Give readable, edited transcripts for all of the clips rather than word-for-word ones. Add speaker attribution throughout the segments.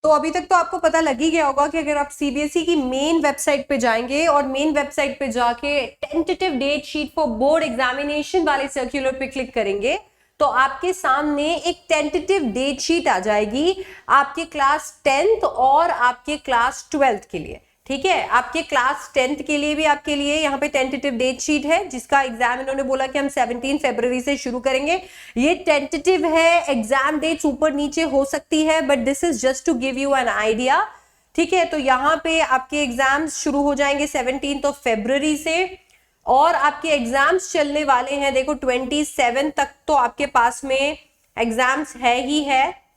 Speaker 1: तो अभी तक तो आपको पता लग ही गया होगा कि अगर आप सीबीएसई की मेन वेबसाइट पे जाएंगे और मेन वेबसाइट पे जाके tentative date sheet for board examination वाले सर्कुलर पे क्लिक करेंगे तो आपके सामने एक टेंटेटिव डेट शीट आ जाएगी आपके क्लास 10th और आपके क्लास 12th के लिए। ठीक है, आपके क्लास 10th के लिए भी आपके लिए यहाँ पे टेंटेटिव डेट शीट है जिसका एग्जाम इन्होंने बोला कि हम 17 फरवरी से शुरू करेंगे। ये टेंटेटिव है, एग्जाम डेट्स ऊपर नीचे हो सकती है but this is just to give you an idea. ठीक है, तो यहाँ पे आपके एग्जाम्स शुरू हो जाएंगे 17 फरवरी से और आपके एग्जाम्स चलने वाले हैं, देखो 27 तक तो आपके पास में एग्जाम्स है ही है।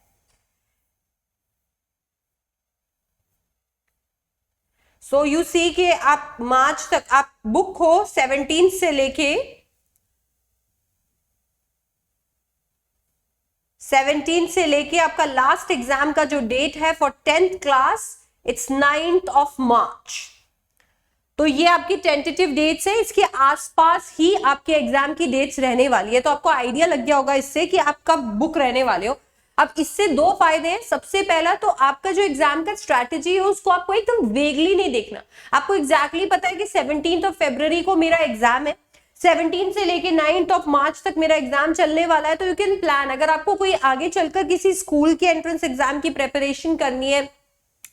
Speaker 1: सो यू सी कि आप मार्च तक आप बुक हो 17 से लेके 17 से लेके आपका लास्ट एग्जाम का जो डेट है for 10th class it's 9th मार्च। तो ये आपकी टेंटेटिव डेट्स है, इसके आसपास ही आपके एग्जाम की डेट्स रहने वाली है। तो आपको आइडिया लग गया होगा इससे कि आप कब बुक रहने वाले हो। अब इससे दो फायदे हैं। सबसे पहला तो आपका जो एग्जाम का स्ट्रैटेजी है उसको आपको एकदम वेगली नहीं देखना, आपको एग्जैक्टली पता है कि 17 फरवरी को मेरा एग्जाम है, 17 से लेके 9 मार्च तक मेरा एग्जाम चलने वाला है। तो यू कैन प्लान, अगर आपको कोई आगे चलकर किसी स्कूल के एंट्रेंस एग्जाम की प्रेपरेशन करनी है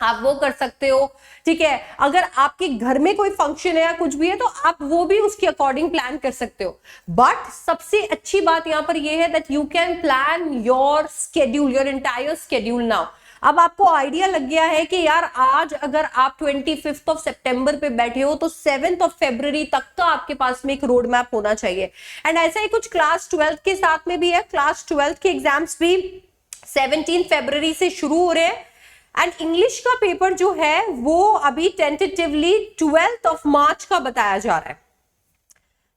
Speaker 1: आप वो कर सकते हो। ठीक है, अगर आपके घर में कोई फंक्शन है या कुछ भी है तो आप वो भी उसके अकॉर्डिंग प्लान कर सकते हो। बट सबसे अच्छी बात यहां पर ये है that you can plan your schedule, your entire schedule now. अब आपको आइडिया लग गया है कि यार आज अगर आप 25 सितंबर पे बैठे हो तो 7 फरवरी तक का आपके पास में एक रोड मैप होना चाहिए। एंड ऐसा ही कुछ क्लास 12 के साथ में भी है। क्लास 12 के एग्जाम्स भी 17 फरवरी से शुरू हो रहे हैं एंड इंग्लिश का पेपर जो है वो अभी टेंटेटिवली 12th मार्च का बताया जा रहा है।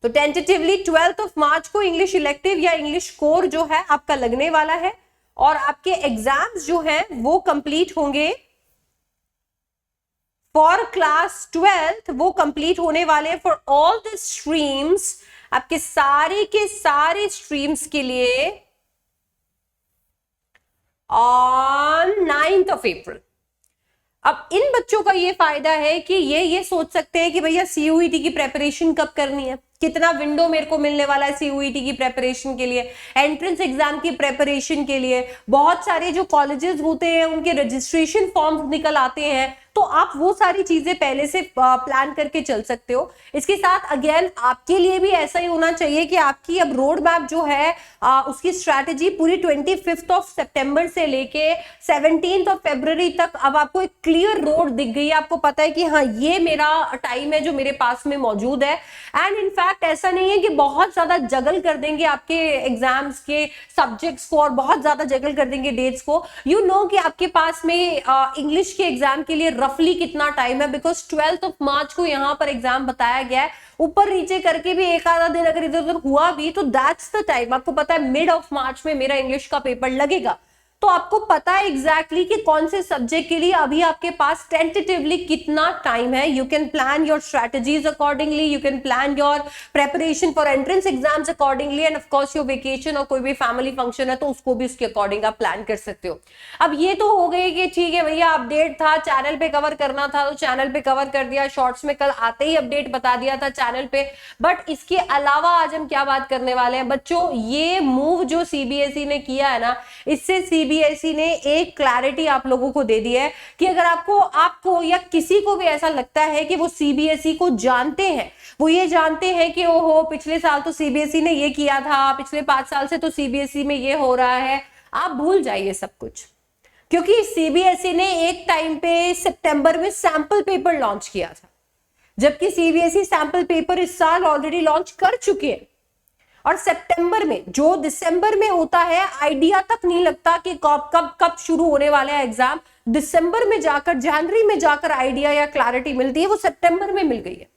Speaker 1: तो टेंटेटिवली 12th मार्च को इंग्लिश इलेक्टिव या इंग्लिश कोर जो है आपका लगने वाला है और आपके एग्जाम्स जो हैं वो कंप्लीट होंगे फॉर क्लास 12th, वो कंप्लीट होने वाले फॉर ऑल द स्ट्रीम्स, आपके सारे के सारे स्ट्रीम्स के लिए ऑन 9th अप्रैल। अब इन बच्चों का ये फायदा है कि ये सोच सकते हैं कि भैया सीयूईटी की प्रेपरेशन कब करनी है, कितना विंडो मेरे को मिलने वाला है सीयूईटी की प्रेपरेशन के लिए, एंट्रेंस एग्जाम की प्रेपरेशन के लिए। बहुत सारे जो कॉलेजेस होते हैं उनके रजिस्ट्रेशन फॉर्म्स निकल आते हैं, तो आप वो सारी चीजें पहले से प्लान करके चल सकते हो। इसके साथ अगेन आपके लिए भी ऐसा ही होना चाहिए कि आपकी अब रोड मैप जो है उसकी स्ट्रैटेजी पूरी 25 सितंबर से लेके 17 फरवरी तक अब आपको एक क्लियर रोड दिख गई है। आपको पता है कि हाँ ये मेरा टाइम है जो मेरे पास में मौजूद है। एंड इनफैक्ट ऐसा नहीं है कि बहुत ज्यादा जगल कर देंगे आपके एग्जाम्स के सब्जेक्ट्स को और बहुत ज्यादा जगल कर देंगे डेट्स को। यू नो कि आपके पास में इंग्लिश के एग्जाम के लिए रफली कितना टाइम है, बिकॉज 12th मार्च को यहाँ पर एग्जाम बताया गया है। ऊपर नीचे करके भी एक आधा दिन अगर इधर उधर हुआ भी तो दैट्स द टाइम। आपको पता है मिड ऑफ मार्च में मेरा इंग्लिश का पेपर लगेगा, तो आपको पता है एग्जैक्टली कि कौन से सब्जेक्ट के लिए अभी आपके पास टेंटेटिवली कितना टाइम है। You can plan your strategies accordingly, you can plan your preparation for entrance exams accordingly end of course your vacation और कोई भी फैमिली फंक्शन है तो उसको भी उसके अकॉर्डिंग आप प्लान कर सकते हो। अब ये तो हो गई कि ठीक है भैया अपडेट था, चैनल पे कवर करना था तो चैनल पे कवर कर दिया, शॉर्ट्स में कल आते ही अपडेट बता दिया था चैनल पे। बट इसके अलावा आज हम क्या बात करने वाले हैं बच्चों, ये मूव जो सीबीएसई ने किया है ना, इससे सीबीएसई ने एक क्लैरिटी आप लोगों को दे दी है कि अगर आपको या किसी को भी ऐसा लगता है कि वो सीबीएसई को जानते हैं, वो ये जानते हैं कि ओहो पिछले साल तो सीबीएसई ने ये किया था, पिछले 5 साल से तो सीबीएसई में ये हो रहा है, आप भूल जाइए सब कुछ। क्योंकि सीबीएसई ने एक टाइम पे सितंबर में सैंपल पेपर लॉन्च किया था, जबकि सीबीएसई सैंपल पेपर इस साल ऑलरेडी लॉन्च कर चुके हैं। और सितंबर में जो दिसंबर में होता है आइडिया तक नहीं लगता कि कब शुरू होने वाला है एग्जाम। दिसंबर में जाकर जनवरी में जाकर आइडिया या क्लैरिटी मिलती है, वो सितंबर में मिल गई है।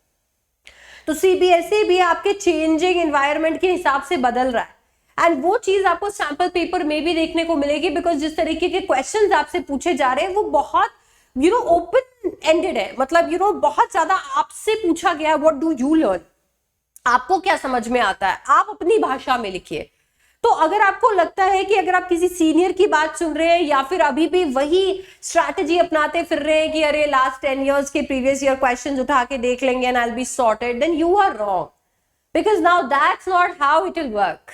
Speaker 1: तो सीबीएसई भी आपके चेंजिंग एनवायरनमेंट के हिसाब से बदल रहा है एंड वो चीज आपको सैंपल पेपर में भी देखने को मिलेगी, बिकॉज जिस तरीके के क्वेश्चंस आपसे पूछे जा रहे हैं वो बहुत ओपन एंडेड है। मतलब बहुत ज्यादा आपसे पूछा गया व्हाट डू यू लर्न, आपको क्या समझ में आता है, आप अपनी भाषा में लिखिए। तो अगर आपको लगता है कि अगर आप किसी सीनियर की बात सुन रहे हैं या फिर अभी भी वही स्ट्रैटेजी अपनाते फिर रहे हैं कि अरे लास्ट 10 years के प्रीवियस ईयर क्वेश्चंस उठा के देख लेंगे and I will be sorted, then you are wrong, because now that's not how it will work.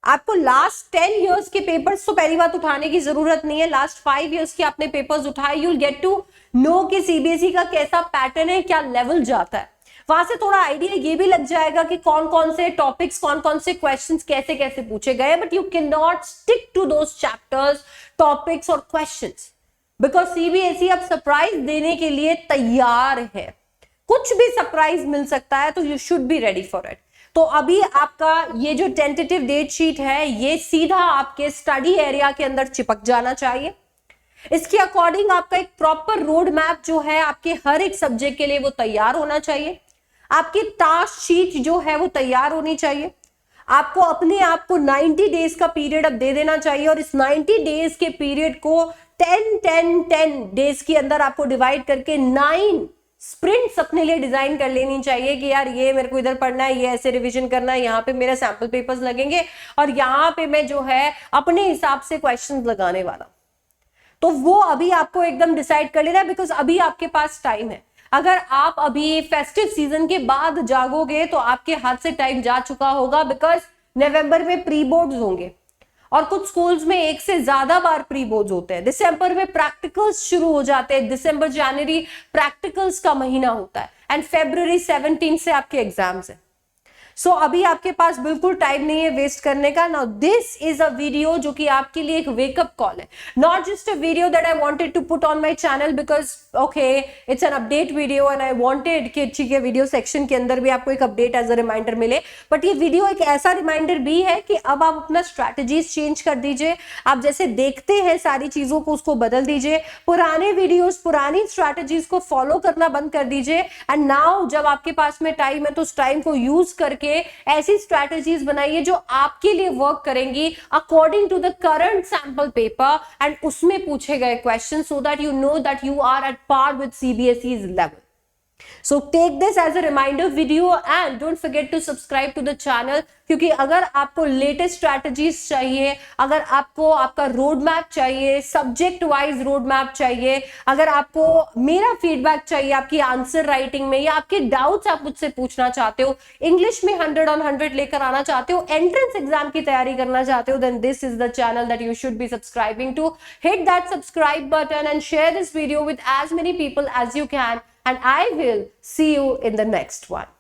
Speaker 1: आपको लास्ट 10 years के पेपर्स तो पहली बात उठाने की जरूरत नहीं है, लास्ट 5 years के आपने पेपर्स उठाए, you will get to know कि सीबीएसई का कैसा पैटर्न है, क्या लेवल जाता है, वहां से थोड़ा आइडिया ये भी लग जाएगा कि कौन कौन से टॉपिक्स, कौन कौन से क्वेश्चंस कैसे कैसे पूछे गए। But you can not stick to those chapters, topics और क्वेश्चंस, बिकॉज सीबीएसई अब सरप्राइज देने के लिए तैयार है, कुछ भी सरप्राइज मिल सकता है, तो you should be ready for it. तो अभी आपका ये जो टेंटेटिव डेट शीट है ये सीधा आपके स्टडी एरिया के अंदर चिपक जाना चाहिए। इसके अकॉर्डिंग आपका एक प्रॉपर रोड मैप जो है आपके हर एक सब्जेक्ट के लिए वो तैयार होना चाहिए। आपकी टास्क शीट जो है वो तैयार होनी चाहिए। आपको अपने आप को 90 डेज का पीरियड अब दे देना चाहिए और इस 90 डेज के पीरियड को 10 डेज के अंदर आपको डिवाइड करके 9 स्प्रिंट्स अपने लिए डिजाइन कर लेनी चाहिए कि यार ये मेरे को इधर पढ़ना है, ये ऐसे रिवीजन करना है, यहाँ पे मेरा सैंपल पेपर्स लगेंगे और यहाँ पे मैं जो है अपने हिसाब से क्वेश्चंस लगाने वाला। तो वो अभी आपको एकदम डिसाइड कर लेना है, बिकॉज अभी आपके पास टाइम है। अगर आप अभी फेस्टिव सीजन के बाद जागोगे तो आपके हाथ से टाइम जा चुका होगा, बिकॉज नवंबर में प्री बोर्ड्स होंगे और कुछ स्कूल्स में एक से ज्यादा बार प्री बोर्ड्स होते हैं। दिसंबर में प्रैक्टिकल्स शुरू हो जाते हैं, दिसंबर जनवरी प्रैक्टिकल्स का महीना होता है एंड February 17 से आपके एग्जाम्स है। सो अभी आपके पास बिल्कुल टाइम नहीं है वेस्ट करने का। Now this is a video जो कि आपके लिए एक वेकअप कॉल है, not just a video that I wanted to put on my channel because okay it's an update video and I wanted कि ठीक है वीडियो सेक्शन के अंदर भी आपको एक अपडेट एज अ रिमाइंडर मिले। बट ये वीडियो एक ऐसा रिमाइंडर भी है कि अब आप अपना स्ट्रैटेजीज चेंज कर दीजिए। आप जैसे देखते हैं सारी चीजों को उसको बदल दीजिए, पुराने वीडियोस पुरानी स्ट्रैटेजीज को फॉलो करना बंद कर दीजिए एंड नाउ जब आपके पास में टाइम है तो उस टाइम को यूज करके ऐसी स्ट्रैटेजीज बनाइए जो आपके लिए वर्क करेंगी according to the current sample paper and उसमें पूछे गए question, so that you know that you are at par with CBSE's level. So take this as a reminder video and don't forget to subscribe to the channel, क्योंकि अगर आपको latest strategies चाहिए, अगर आपको आपका रोड मैप चाहिए, subject wise road map चाहिए, अगर आपको मेरा फीडबैक चाहिए आपकी आंसर राइटिंग में या आपके डाउट्स आप मुझसे पूछना चाहते हो, इंग्लिश में 100 on 100 लेकर आना चाहते हो, एंट्रेंस एग्जाम की तैयारी करना चाहते हो, then this is the channel that you should be subscribing to. Hit that subscribe button and share this video with as many people as you can, and I will see you in the next one.